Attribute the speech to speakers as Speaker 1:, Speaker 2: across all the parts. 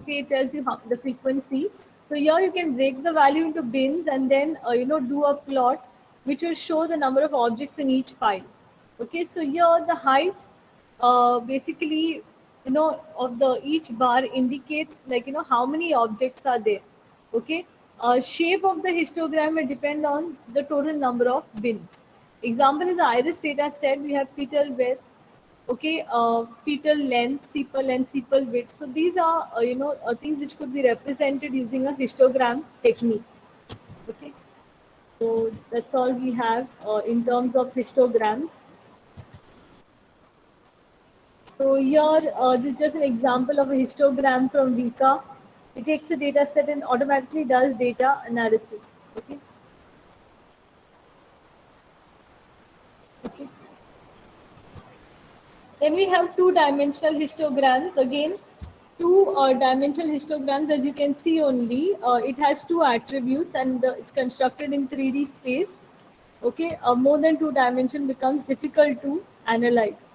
Speaker 1: okay, it tells you how, the frequency. So here you can break the value into bins and then do a plot which will show the number of objects in each file. Okay, so here the height basically of the each bar indicates like how many objects are there. Okay, shape of the histogram will depend on the total number of bins. Example is the iris data set. We have petal width, okay, petal length, sepal width. So these are things which could be represented using a histogram technique. Okay, so that's all we have in terms of histograms. So here, this is just an example of a histogram from Vika. It takes a data set and automatically does data analysis. Okay. Okay. Then we have two-dimensional histograms. Again, two-dimensional histograms, as you can see only, it has two attributes and it's constructed in 3D space. Okay, more than two dimension becomes difficult to analyze.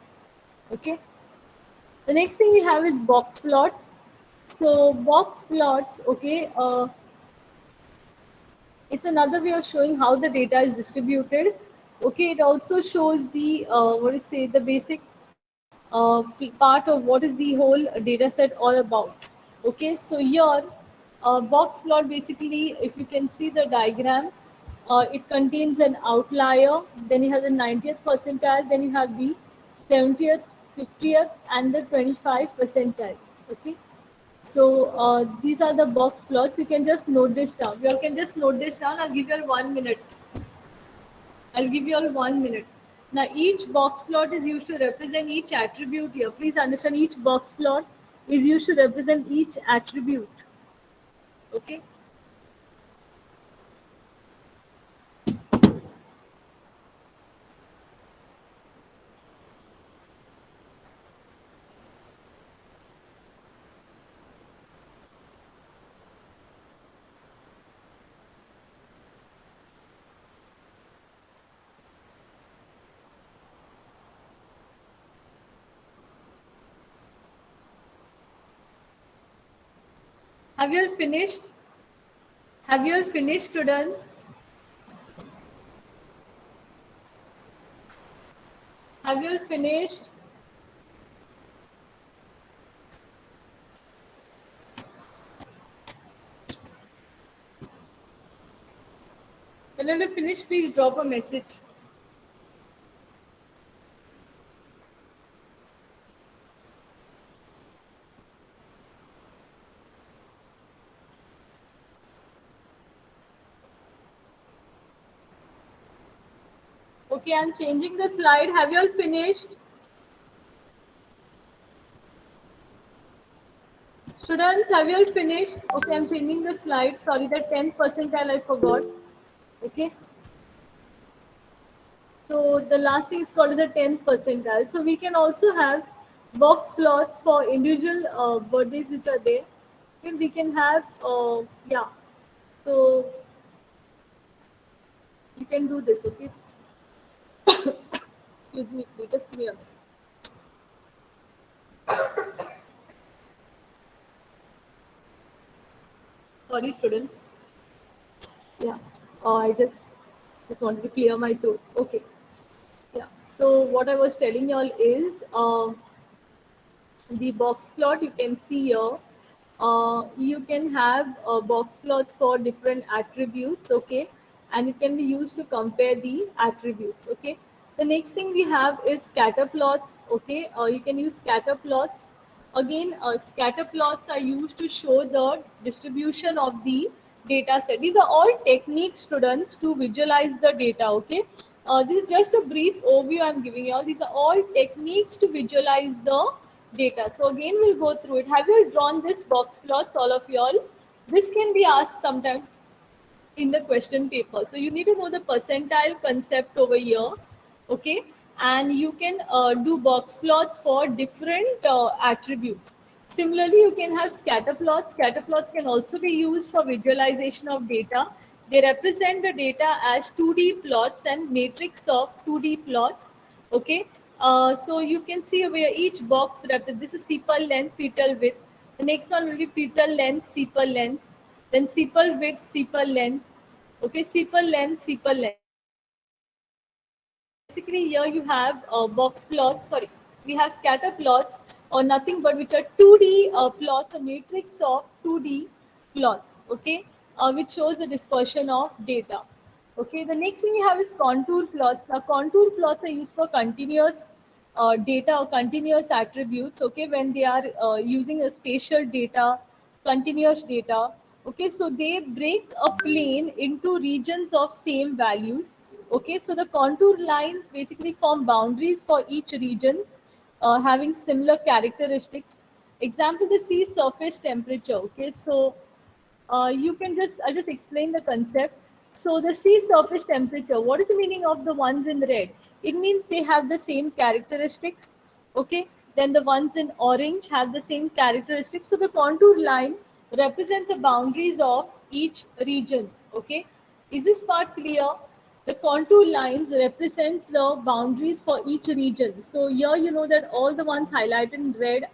Speaker 1: Okay. The next thing we have is box plots. So box plots, okay, it's another way of showing how the data is distributed. Okay, it also shows the the basic part of what is the whole data set all about. Okay, so here box plot basically, if you can see the diagram, it contains an outlier, then you have the 90th percentile, then you have the 70th, 50th, and the 25th percentile. Okay, so these are the box plots. You can just note this down. You all can just note this down. I'll give you all 1 minute. I'll give you all 1 minute. Now each box plot is used to represent each attribute here. Please understand each box plot is used to represent each attribute. Okay. Have you all finished? Have you all finished, students? Have you all finished? When you finish, please drop a message. Okay, I'm changing the slide. Have you all finished? Students, have you all finished? Okay, I'm changing the slide. Sorry, the 10th percentile I forgot. Okay. So the last thing is called the 10th percentile. So we can also have box plots for individual birthdays which are there. And we can have, yeah. So you can do this, okay? Excuse me, please, just give me a minute. Sorry, students. Yeah, I just wanted to clear my throat. Okay. Yeah. So what I was telling y'all is the box plot you can see here. You can have box plots for different attributes, okay, and it can be used to compare the attributes, okay. The next thing we have is scatter plots, okay. You can use scatter plots. Again, scatter plots are used to show the distribution of the data set. These are all techniques, students, to visualize the data, okay. This is just a brief overview I'm giving you all. These are all techniques to visualize the data. So again, we'll go through it. Have you all drawn this box plots, all of you all? This can be asked sometimes in the question paper. So you need to know the percentile concept over here, okay? And you can do box plots for different attributes. Similarly, you can have scatter plots. Scatter plots can also be used for visualization of data. They represent the data as 2D plots and matrix of 2D plots, okay? So you can see where each box represents, this is sepal length, petal width. The next one will be petal length, sepal length, then sepal width, sepal length. Okay, sepal length, sepal length. Basically, here you have box plots. Sorry, we have scatter plots or nothing but which are 2D plots, a matrix of 2D plots. Okay, which shows the dispersion of data. Okay, the next thing we have is contour plots. Now, contour plots are used for continuous data or continuous attributes. Okay, when they are using a spatial data, continuous data. Okay, so they break a plane into regions of same values. Okay, so the contour lines basically form boundaries for each regions having similar characteristics. Example, the sea surface temperature. Okay, so I'll just explain the concept. So the sea surface temperature, what is the meaning of the ones in red? It means they have the same characteristics. Okay, then the ones in orange have the same characteristics. So the contour line represents the boundaries of each region. Okay, is this part clear? The contour lines represents the boundaries for each region. So here you know that all the ones highlighted in red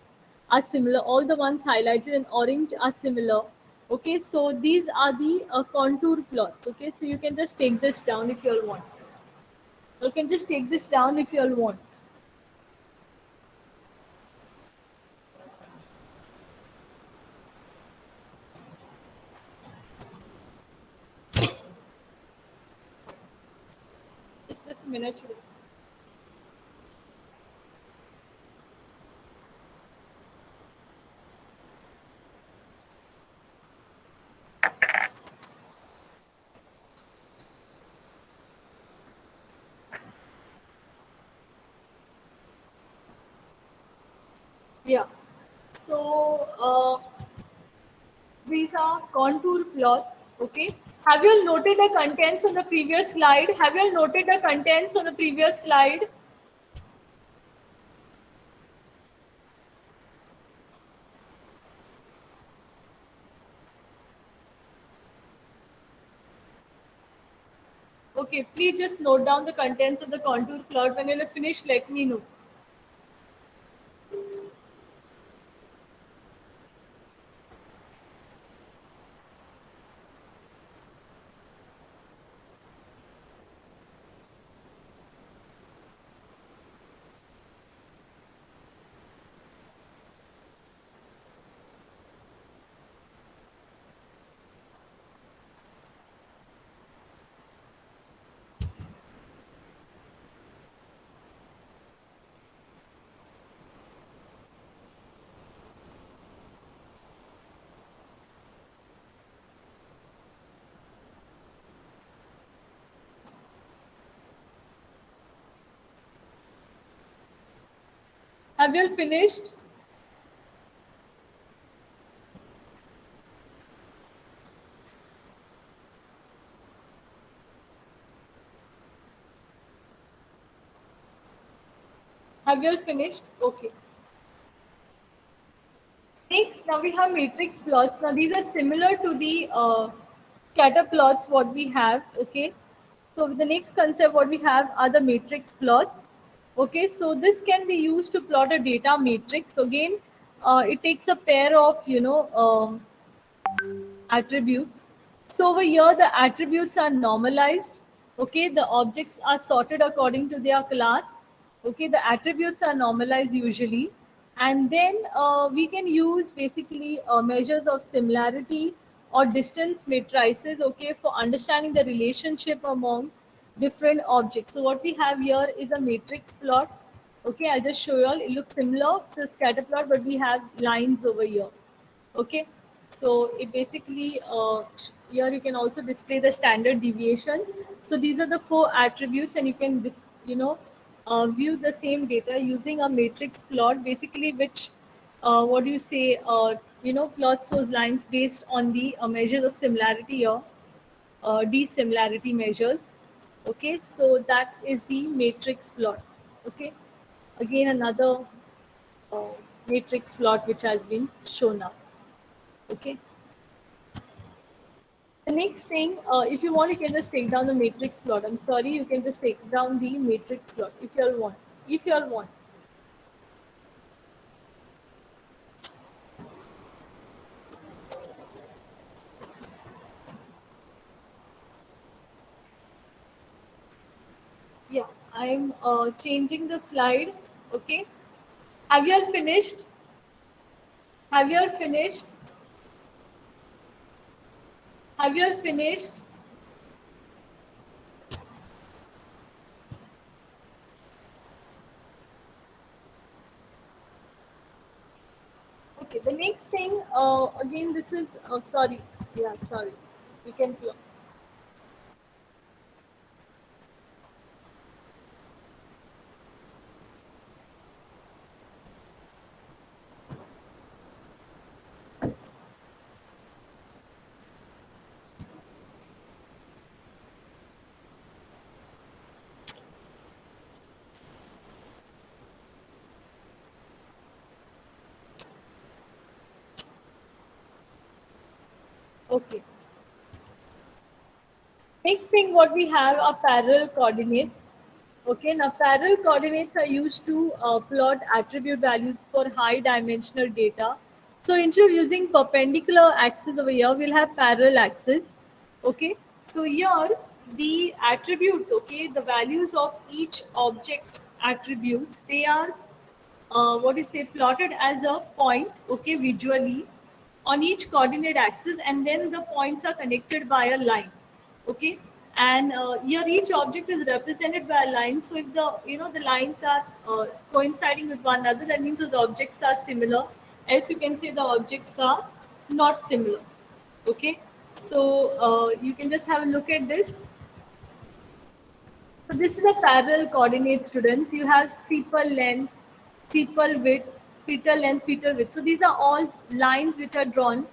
Speaker 1: are similar. All the ones highlighted in orange are similar. Okay, so these are the contour plots. Okay, so you can just take this down if you all want. You can just take this down if you all want. It's just a minute, please. Yeah. So these are contour plots. Okay. Have you all noted the contents on the previous slide? Have you all noted the contents on the previous slide? Okay, please just note down the contents of the contour plot. When you're finished, let me know. Have you all finished? Have you all finished? Okay. Next, now we have matrix plots. Now these are similar to the scatter plots what we have. Okay. So the next concept what we have are the matrix plots. Okay. So this can be used to plot a data matrix. Again, it takes a pair of attributes. So over here, the attributes are normalized. Okay, the objects are sorted according to their class. Okay, the attributes are normalized usually, and then we can use basically measures of similarity or distance matrices. Okay, for understanding the relationship among different objects. So what we have here is a matrix plot. Okay, I'll just show you all. It looks similar to scatter plot, but we have lines over here. Okay, so it basically here you can also display the standard deviation. So these are the four attributes, and you can view the same data using a matrix plot, basically, which what do you say plots those lines based on the measures of similarity or dissimilarity measures. Okay, so that is the matrix plot. Okay, again another uh, matrix plot which has been shown up. Okay. The next thing, if you want, you can just take down the matrix plot. I'm sorry, you can just take down the matrix plot if you all want. If you all want. I'm changing the slide. Okay. Have you all finished? Have you all finished? Have you all finished? Okay. The next thing, again, this is, sorry. Yeah, sorry. You can close. Okay. Next thing what we have are parallel coordinates. Okay, now parallel coordinates are used to plot attribute values for high dimensional data. So instead of using perpendicular axis over here, we'll have parallel axis. Okay, so here the attributes, okay, the values of each object attributes, they are what you say plotted as a point, okay, visually on each coordinate axis, and then the points are connected by a line, okay. And here each object is represented by a line, so if the the lines are coinciding with one another, that means those objects are similar, else you can say the objects are not similar, okay. So you can just have a look at this. So this is a parallel coordinate, students. You have sepal length, sepal width, petal length, petal width. So these are all lines which are drawn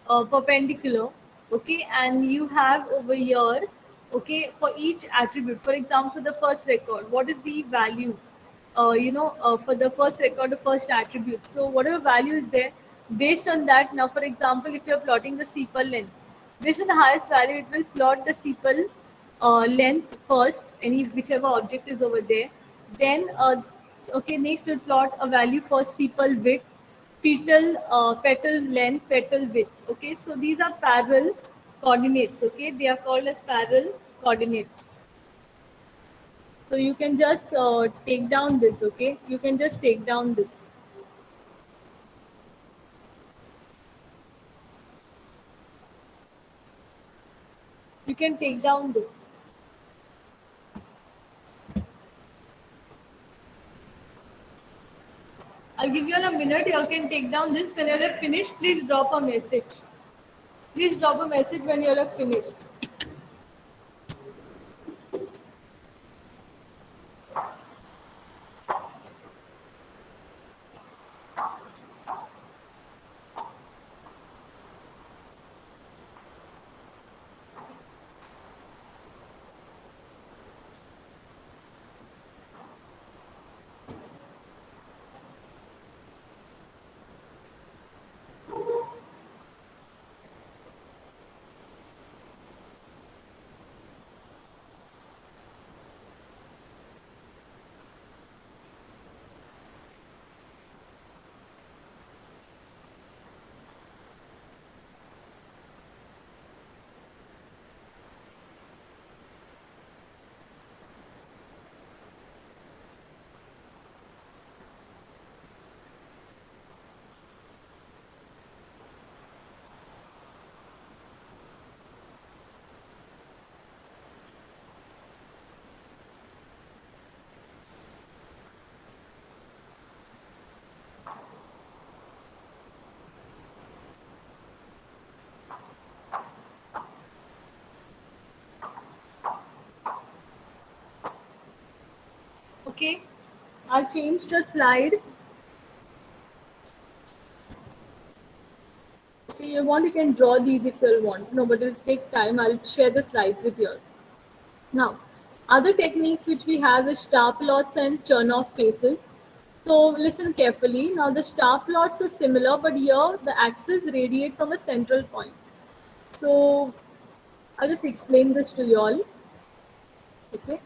Speaker 1: perpendicular. Okay, and you have over here, okay, for each attribute. For example, the first record, what is the value? For the first record, the first attribute. So whatever value is there, based on that. Now, for example, if you're plotting the sepal length, based on the highest value, it will plot the sepal length first, any whichever object is over there. Then, okay, next we'll plot a value for sepal width, petal length, petal width. Okay, so these are parallel coordinates. Okay, they are called as parallel coordinates. So you can just take down this. Okay, you can just take down this. You can take down this. I'll give you all a minute. You can take down this. When you're finished, please drop a message. Please drop a message when you're finished. Okay, I'll change the slide. Okay, you want, you can draw these if you want. No, but it'll take time. I'll share the slides with you. Now, other techniques which we have is star plots and Chernoff faces. So listen carefully. Now the star plots are similar, but here the axes radiate from a central point. So I'll just explain this to you all. Okay.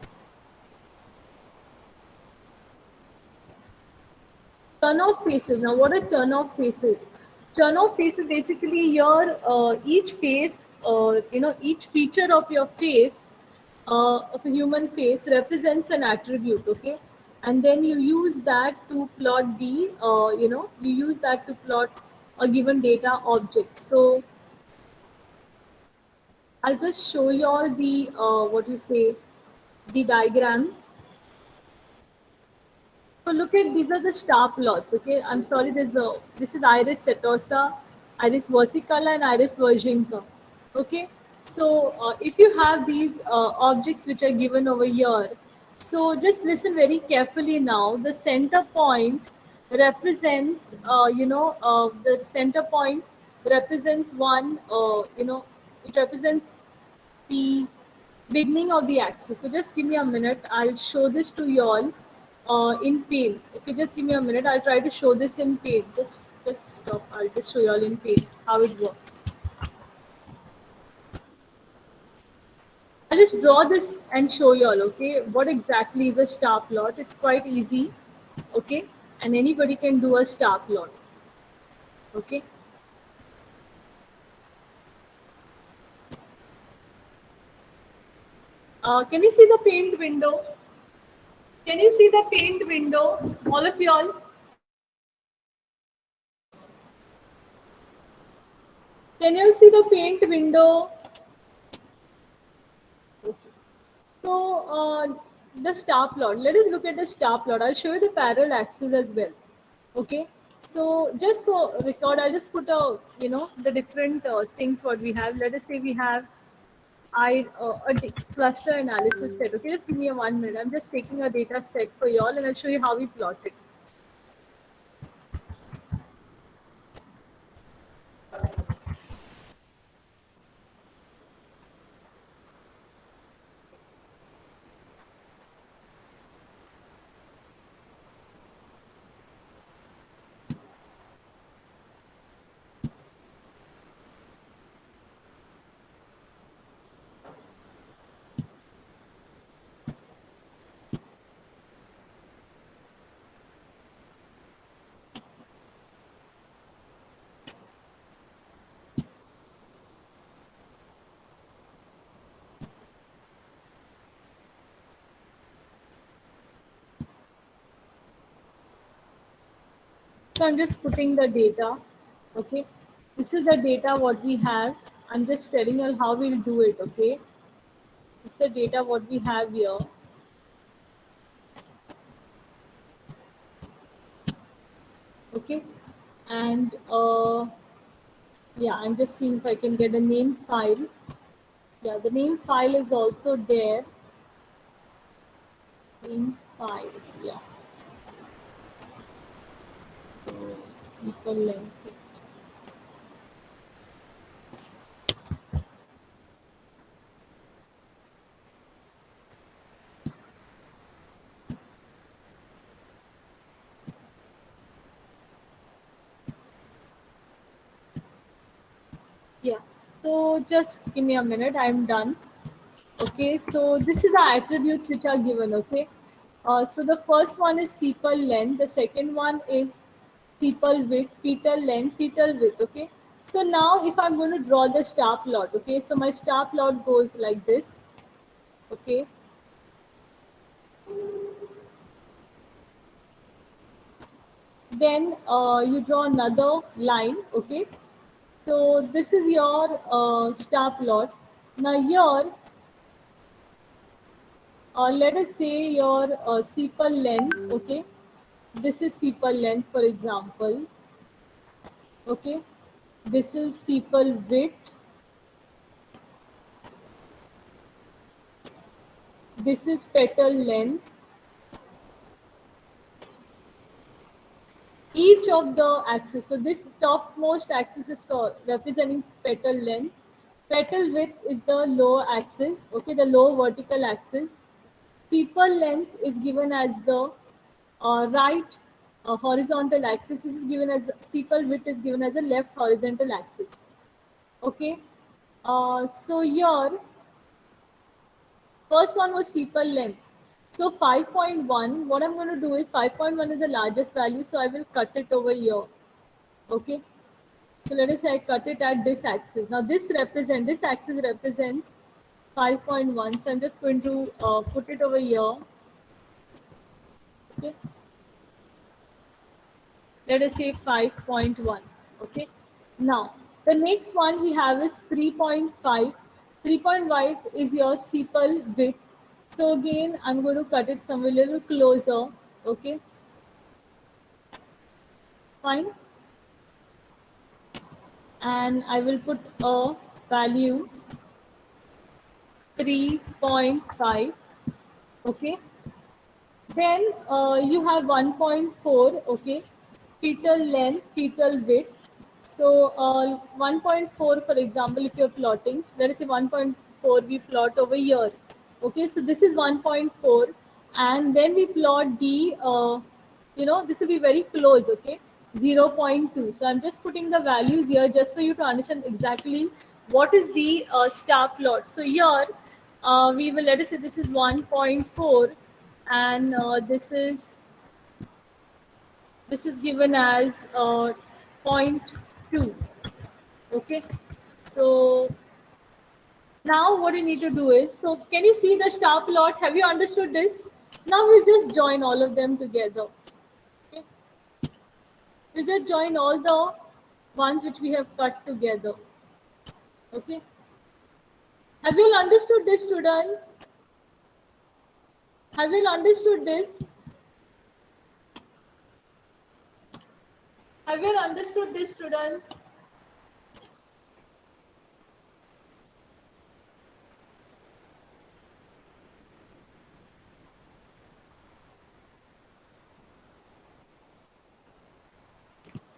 Speaker 1: Turn-off faces. Now, what are turn-off faces? Turn-off faces basically your each face, each feature of your face of a human face represents an attribute, okay? And then you use that to plot you use that to plot a given data object. So I'll just show you all the, the diagrams. So look at, these are the star plots. Okay, I'm sorry. This is Iris setosa, Iris versicolor, and Iris virginica. Okay, so if you have these objects which are given over here, so just listen very carefully now. The center point represents, the center point represents it represents the beginning of the axis. So just give me a minute. I'll show this to you all in paint. Okay, just give me a minute. I'll try to show this in paint. Just stop. I'll just show you all in paint how it works. I'll just draw this and show you all. Okay, what exactly is a star plot? It's quite easy. Okay, and anybody can do a star plot. Okay. Can you see the paint window? Can you see the paint window? All of y'all? Can you see the paint window? Okay. So the star plot. Let us look at the star plot. I'll show you the parallel axis as well. Okay. So just for record, I'll just put the different things what we have. Let us say we have cluster analysis set. Okay, just give me a 1 minute. I'm just taking a data set for y'all, and I'll show you how we plot it. So I'm just putting the data. Okay, this is the data what we have. I'm just telling you how we'll do it. Okay, this is the data what we have here. Okay, and yeah, I'm just seeing if I can get a name file. Yeah, the name file is also there. Name file, yeah. So SQL length. Yeah, so just give me a minute. I'm done. Okay, so this is the attributes which are given. Okay, so the first one is sepal length. The second one is sepal width, petal length, petal width. Okay, so now if I'm going to draw the star plot, okay, so my star plot goes like this. Okay, then you draw another line. Okay, so this is your star plot. Now here, let us say your sepal length. Okay, this is sepal length, for example. Okay, this is sepal width. This is petal length. Each of the axis. So this topmost axis is representing petal length. Petal width is the lower axis. Okay, the lower vertical axis. Sepal length is given as the right horizontal axis. This is given as sepal width is given as a left horizontal axis. Okay, so here first one was sepal length. So 5.1, what I'm going to do is 5.1 is the largest value, so I will cut it over here. Okay, so let us say I cut it at this axis. Now this axis represents 5.1. So I'm just going to put it over here. Okay. Let us say 5.1. Okay. Now, the next one we have is 3.5. 3.5 is your sepal width. So again, I'm going to cut it somewhere a little closer. Okay. Fine. And I will put a value 3.5. Okay. Then you have 1.4, okay, fetal length, fetal width. So 1.4, for example, if you're plotting, let us say 1.4 we plot over here. Okay, so this is 1.4, and then we plot the, this will be very close, okay, 0.2. So I'm just putting the values here just for you to understand exactly what is the star plot. So here we will, let us say this is 1.4, and this is given as zero point 0.2. Okay, so now what you need to do is, so can you see the star plot? Have you understood this? Now we'll just join all of them together. Okay, we'll just join all the ones which we have cut together. Okay, have you understood this, students? Have you understood this? Have you understood this, students?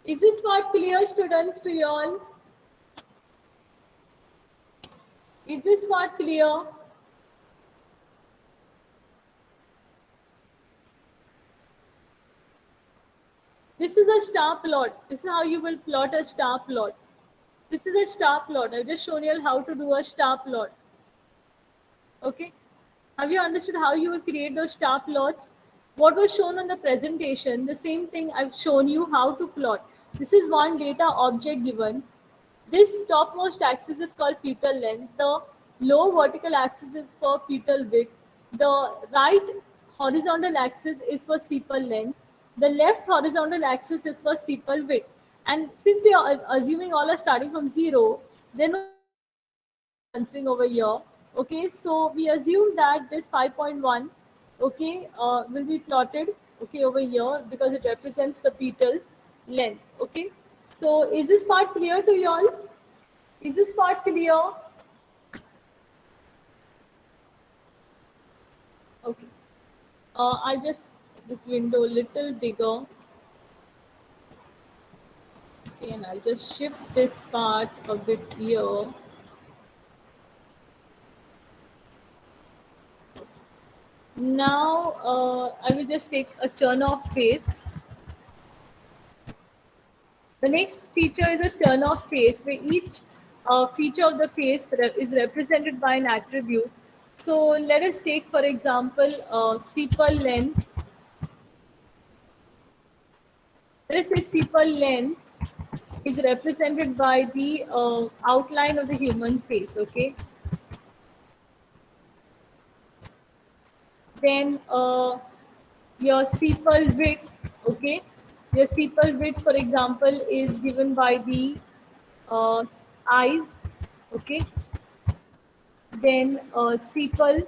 Speaker 1: Is this part clear, students, to you all? Is this part clear? This is a star plot. This is how you will plot a star plot. This is a star plot. I've just shown you how to do a star plot. Okay. Have you understood how you will create those star plots? What was shown on the presentation, the same thing I've shown you how to plot. This is one data object given. This topmost axis is called fetal length. The low vertical axis is for fetal width. The right horizontal axis is for sepal length. The left horizontal axis is for sepal width. And since we are assuming all are starting from 0, then considering over here. Okay, so we assume that this 5.1, okay, will be plotted, okay, over here because it represents the petal length. Okay, so is this part clear to you all? Is this part clear? Okay, I'll just this window a little bigger. Okay, and I'll just shift this part a bit here. Now I will just take a turn off face. The next feature is a turn off face, where each feature of the face is represented by an attribute. So let us take, for example, sepal length. Let us say sepal length is represented by the outline of the human face. Okay. Then your sepal width. Okay. Your sepal width, for example, is given by the uh, eyes. Okay. Then sepal,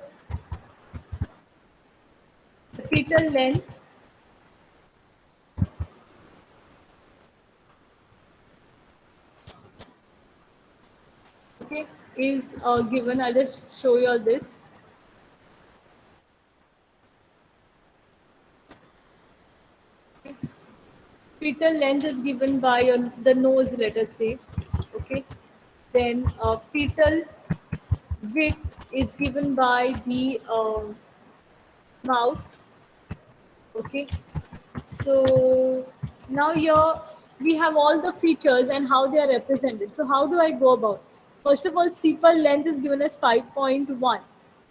Speaker 1: the fetal length, okay, is given. I'll just show you all this. Fetal length is given by the nose, let us say. Okay. Then fetal width is given by the mouth. Okay. So now here we have all the features and how they are represented. So how do I go about? First of all, sepal length is given as 5.1.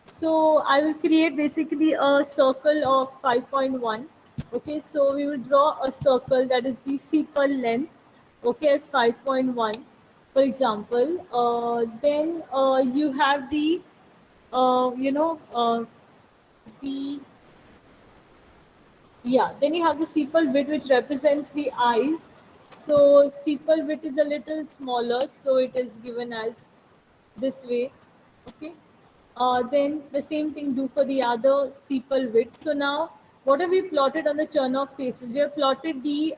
Speaker 1: So I will create basically a circle of 5.1. Okay, so we will draw a circle that is the sepal length. Okay, as 5.1, for example. Then you have the you know, the yeah, then you have the sepal width, which represents the eyes. So sepal width is a little smaller, so it is given as this way. Okay. Then the same thing do for the other sepal width. So now, what have we plotted on the Chernoff faces? We have plotted the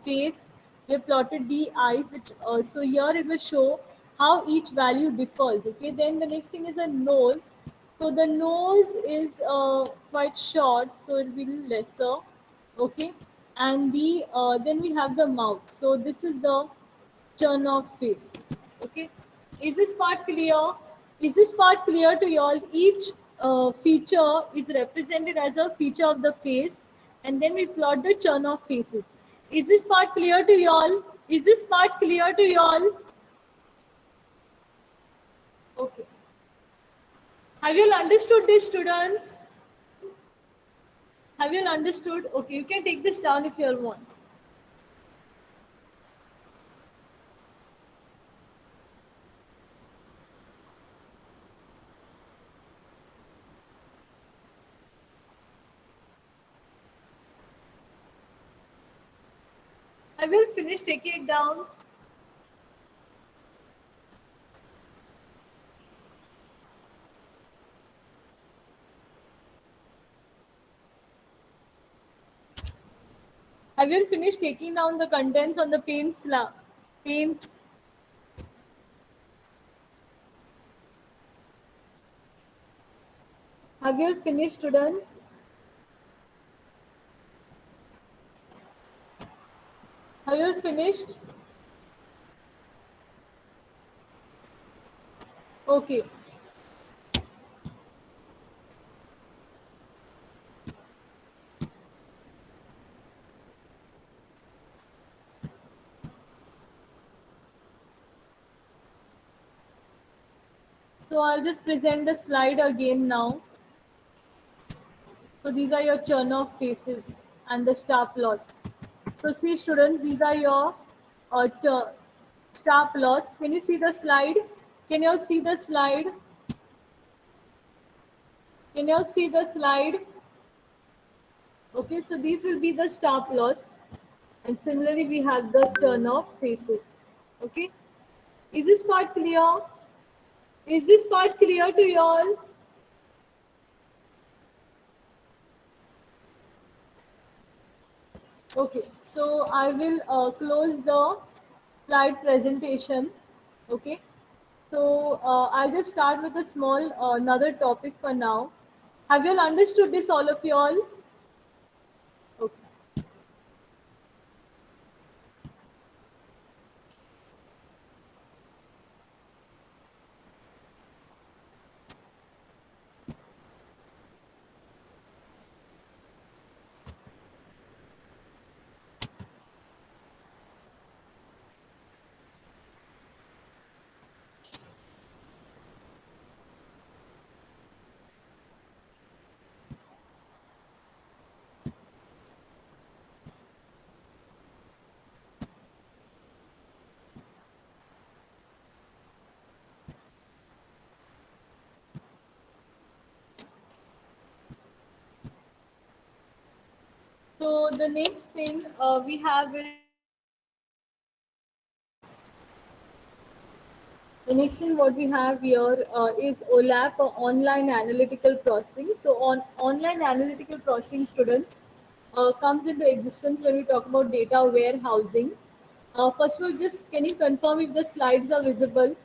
Speaker 1: face, we have plotted the eyes, which so here it will show how each value differs. Okay. Then the next thing is a nose. So the nose is quite short, so it will be lesser. Okay. And the then we have the mouth. So this is the Chernoff face. Okay. Is this part clear? Is this part clear to you all? Each feature is represented as a feature of the face, and then we plot the Chernoff faces. Is this part clear to you all? Is this part clear to you all? Okay. Have you all understood this, students? Have you all understood? Okay, you can take this down if you all want. I will finish taking it down. I will finish taking down the contents on the paint slab. Paint. Have you all finished, students? Have you all finished? Okay. So I'll just present the slide again now. So these are your Chernoff faces and the star plots. So see, students, these are your star plots. Can you see the slide? Can you all see the slide? Can you all see the slide? Okay, so these will be the star plots. And similarly, we have the Chernoff faces. Okay. Is this part clear? Is this part clear to you all? Okay, so I will close the slide presentation. Okay, so I'll just start with a small another topic for now. Have you all understood this, all of you all? Okay. So the next thing we have is the next thing what we have here is OLAP or online analytical processing. So on online analytical processing, students comes into existence when we talk about data warehousing. First of all, just can you confirm if the slides are visible?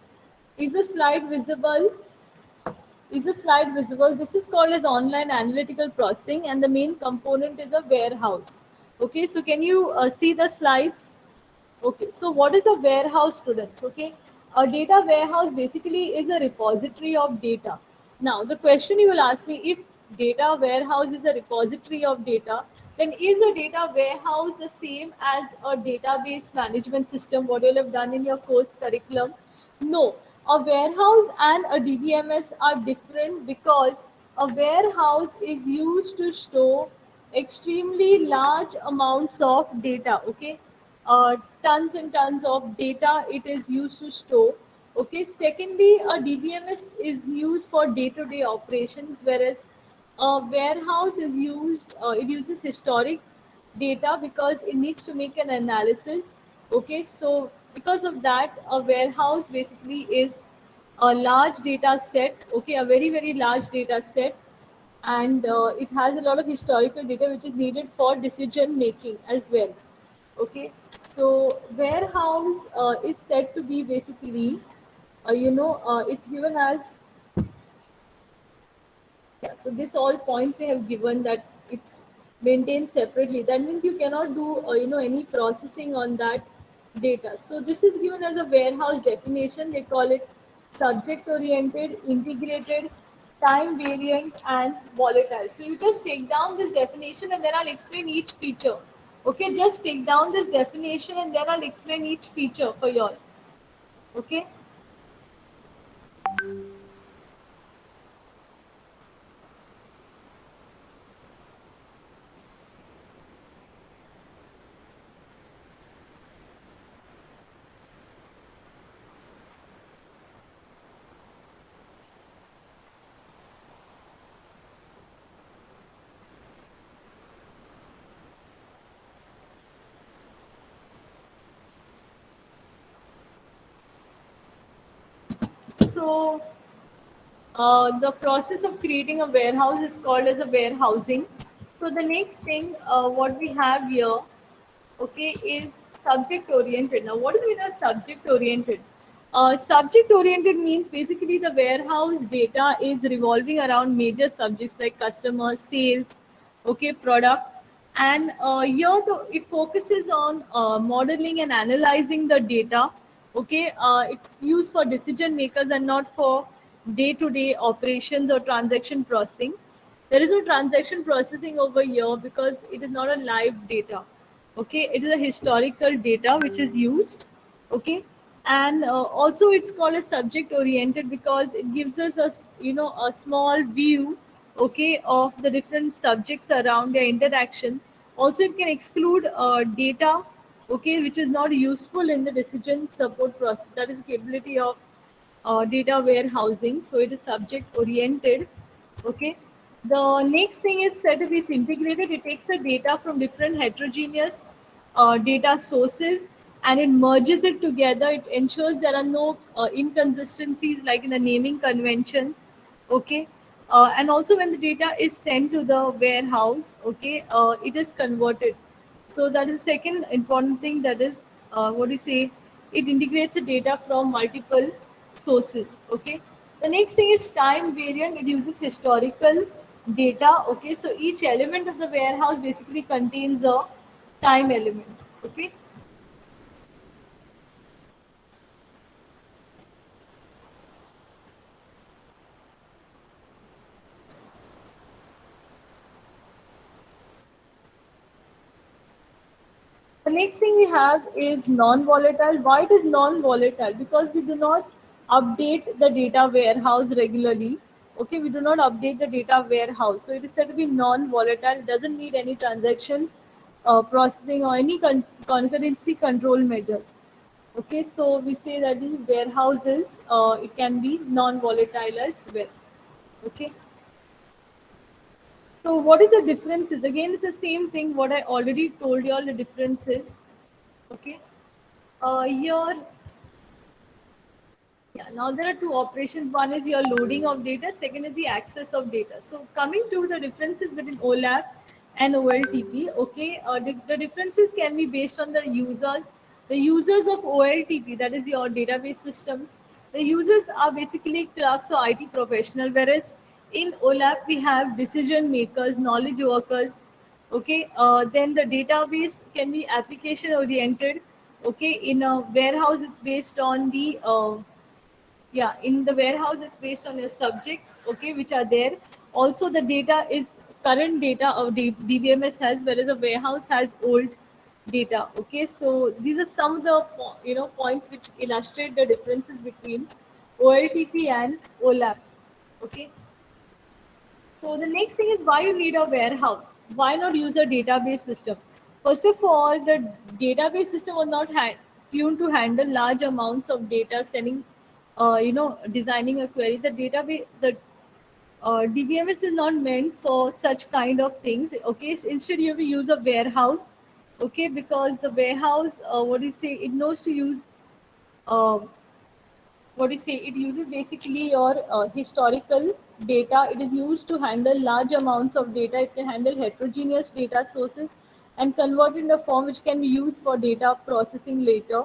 Speaker 1: Is the slide visible? Is the slide visible? This is called as online analytical processing, and the main component is a warehouse. Okay, so can you see the slides? Okay, so what is a warehouse, students? Okay, a data warehouse basically is a repository of data. Now, the question you will ask me, if data warehouse is a repository of data, then is a data warehouse the same as a database management system, what you'll have done in your course curriculum? No, a warehouse and a DBMS are different because a warehouse is used to store extremely large amounts of data. Okay, tons and tons of data it is used to store. Okay, secondly, a DBMS is used for day-to-day operations, whereas a warehouse is it uses historic data because it needs to make an analysis. Okay, so because of that, a warehouse basically is a large data set, okay, a very, very large data set, and it has a lot of historical data which is needed for decision making as well. Okay, so warehouse is said to be basically, it's given as, yeah, so this all points they have given that it's maintained separately. That means you cannot do any processing on that data. So this is given as a warehouse definition. They call it subject oriented, integrated, time variant, and volatile. So you just take down this definition and then I'll explain each feature. Okay, just take down this definition and then I'll explain each feature for you all. Okay. So the process of creating a warehouse is called as a warehousing. So the next thing what we have here, okay, is subject oriented. Now, what does it mean as subject oriented? Subject oriented means basically the warehouse data is revolving around major subjects like customer, sales, okay, product, and here it focuses on modeling and analyzing the data. Okay, it's used for decision makers and not for day-to-day operations or transaction processing. There is no transaction processing over here because it is not a live data. Okay, it is a historical data which is used. Okay, and also it's called a subject oriented because it gives us a small view, okay, of the different subjects around their interaction. Also, it can exclude data, okay, which is not useful in the decision support process. That is the capability of data warehousing. So it is subject oriented. Okay. The next thing is said if it's integrated, it takes the data from different heterogeneous data sources and it merges it together. It ensures there are no inconsistencies like in the naming convention. Okay. And also when the data is sent to the warehouse, okay, it is converted. So that is second important thing, that is what do you say, it integrates the data from multiple sources. Okay, the next thing is time variant. It uses historical data. Okay, so each element of the warehouse basically contains a time element. Okay. The next thing we have is non-volatile. Why it is non-volatile? Because we do not update the data warehouse regularly. Okay, we do not update the data warehouse. So it is said to be non-volatile. It doesn't need any transaction processing or any concurrency control measures. Okay, so we say that in warehouses, it can be non-volatile as well. Okay. So what is the differences? Again, it's the same thing what I already told you all the differences. Okay. Here, yeah, now there are two operations. One is your loading of data, second is the access of data. So coming to the differences between OLAP and OLTP, okay, the differences can be based on the users. The users of OLTP, that is your database systems, the users are basically clerks or IT professional, whereas in OLAP we have decision makers, knowledge workers. Okay, then the database can be application oriented. Okay, in a warehouse it's based on the yeah, in the warehouse it's based on your subjects, okay, which are there. Also the data is current data of DBMS has, whereas the warehouse has old data. Okay, so these are some of the points which illustrate the differences between OLTP and OLAP. Okay, so the next thing is why you need a warehouse. Why not use a database system? First of all, the database system was not tuned to handle large amounts of data, sending designing a query. The database, the DBMS is not meant for such kind of things. Okay, so instead you have to use a warehouse. Okay, because the warehouse, what do you say? It knows to use. Uh, what do you say? It uses basically your historical data. It is used to handle large amounts of data. It can handle heterogeneous data sources and convert it in a form which can be used for data processing later.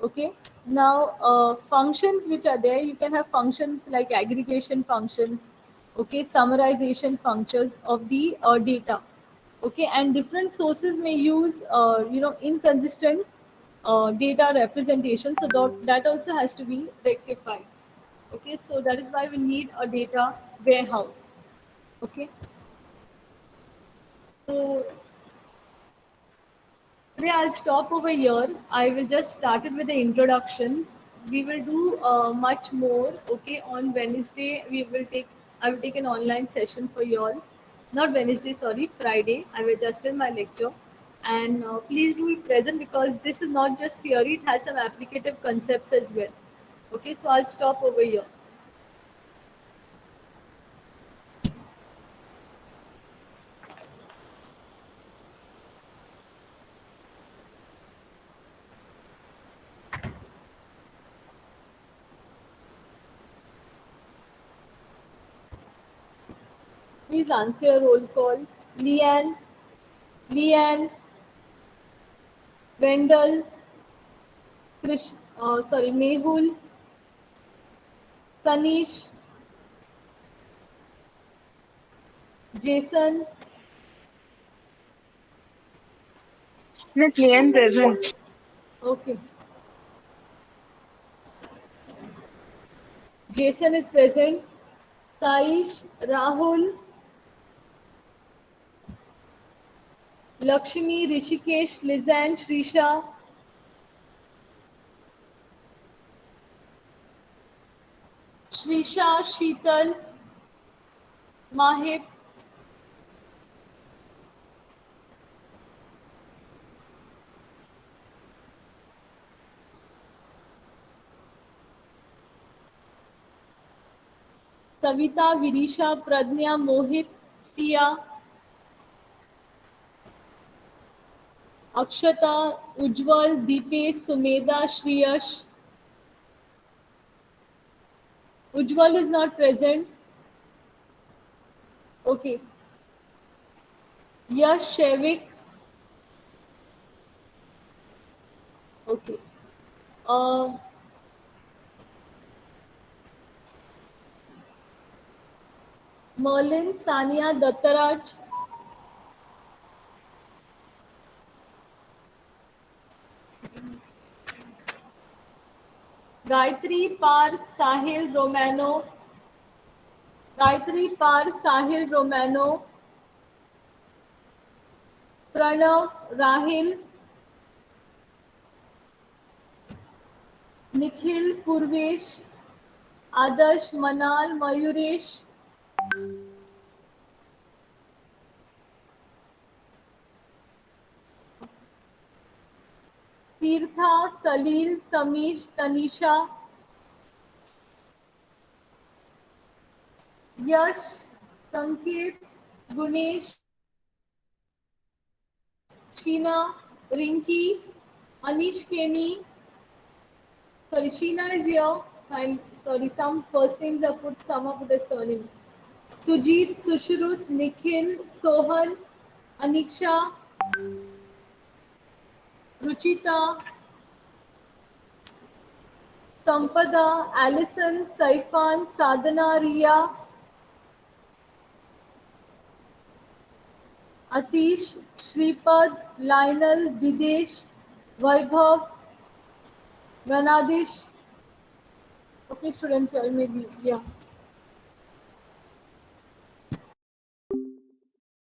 Speaker 1: Okay. Now, functions which are there, you can have functions like aggregation functions, okay, summarization functions of the data, okay, and different sources may use inconsistent data representation, so that also has to be rectified. Okay, so that is why we need a data warehouse. Okay, so today I'll stop over here. I will just start it with the introduction. We will do much more. Okay, on Wednesday we will take. I will take an online session for you all. Not Wednesday, sorry, Friday. I will just in my lecture, and please do be present because this is not just theory. It has some applicative concepts as well. Okay, so I'll stop over here. Please answer your roll call. Leanne, Leanne, Wendell, Mehul, Kanish, Jason.
Speaker 2: Miss Lian present.
Speaker 1: Okay. Jason is present. Saish, Rahul, Lakshmi, Rishikesh, Lizanne, Shrisha, Sheetal, Mahip, Savita, Virisha, Pradnya, Mohit, Sia, Akshata, Ujjwal, Deepesh, Sumedha, Shriyash. Ujjwal is not present. Okay. Yash, Shevik. Okay. Uh, Merlin, Sania, Dattaraj, Gayatri, Park, Sahil, Romano, Gayatri, Park, Sahil, Romano, Pranav, Rahil, Nikhil, Purvesh, Adarsh, Manal, Mayuresh, Tirtha, Salil, Samish, Tanisha, Yash, Sanket, Gunesh, Sheena, Rinki, Anish Keni. Sorry, Sheena is here. Sorry, some first names are put, some are put as surnames. Sujit, Sushrut, Nikhil, Sohan, Aniksha, Ruchita, Sampada, Alison, Saifan, Sadhana, Riya, Atish, Shripad, Lionel, Videsh, Vaibhav, Vanadish. Okay, students, maybe, yeah.